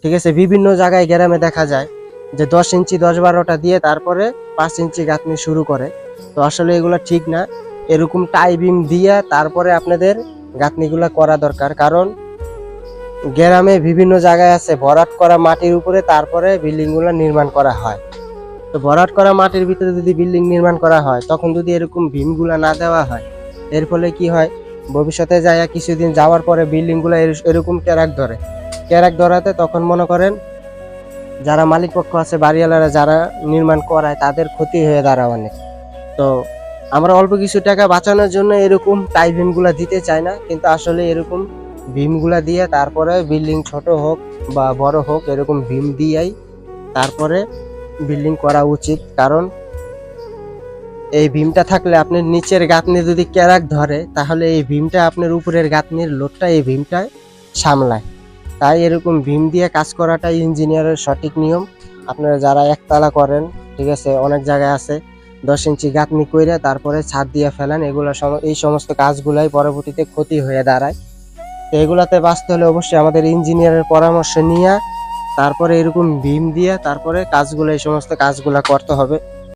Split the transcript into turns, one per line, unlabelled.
ঠিক আছে। বিভিন্ন জায়গায় গ্রামে দেখা যায় যে 10 ইঞ্চি 10-12টা দিয়ে তারপরে 5 ইঞ্চি গাঁথনি শুরু করে। তো আসলে এগুলো ঠিক না। এরকম টাই বিম দিয়ে তারপরে আপনাদের গাঁথনিগুলো করা দরকার। কারণ গ্রামে বিভিন্ন জায়গায় আছে ভরাট করা মাটির উপরে তারপরে বিল্ডিং গুলো নির্মাণ করা হয়। তো ভরাট করা মাটির ভিতরে যদি বিল্ডিং নির্মাণ করা হয়, তখন যদি এরকম ভীমগুলা না দেওয়া হয়, এর ফলে কি হয়, ভবিষ্যতে যায় কিছুদিন যাওয়ার পরে বিল্ডিং গুলা এরকম ক্যারাক ধরে। ক্যারাক ধরাতে তখন মনে করেন যারা মালিক পক্ষ আছে, বাড়িওয়ালারা যারা নির্মাণ করায়, তাদের ক্ষতি হয়ে দাঁড়ায় অনেক। তো আমরা অল্প কিছু টাকা বাঁচানোর জন্য এরকম টাই ভীম গুলা দিতে চাই না, কিন্তু আসলে এরকম ভীম গুলা দিয়ে তারপরে বিল্ডিং ছোট হোক বা বড় হোক, এরকম ভীম দিয়েই তারপরে বিল্ডিং করা উচিত। কারণ এই ভীমটা থাকলে আপনার নিচের গাঁথনি যদি ক্যারাক ধরে, তাহলে এই ভীমটা আপনার উপরের গাঁথনির লোডটা এই ভীমটায় সামলায়। তাই এরকম ভীম দিয়ে কাজ করাটাই ইঞ্জিনিয়ারের সঠিক নিয়ম। আপনারা যারা একতলা করেন, ঠিক আছে, অনেক জায়গায় আছে 10 ইঞ্চি গাঁথনি কইরা তারপরে ছাদ দিয়ে ফেলেন, এই সমস্ত কাজগুলাই পরবর্তীতে ক্ষতি হয়ে দাঁড়ায়। তো এগুলাতে বাঁচতে হলে অবশ্যই আমাদের ইঞ্জিনিয়ারের পরামর্শ নিয়ে তারপরে এরকম ভীম দিয়ে তারপরে এই সমস্ত কাজগুলা করতে হবে।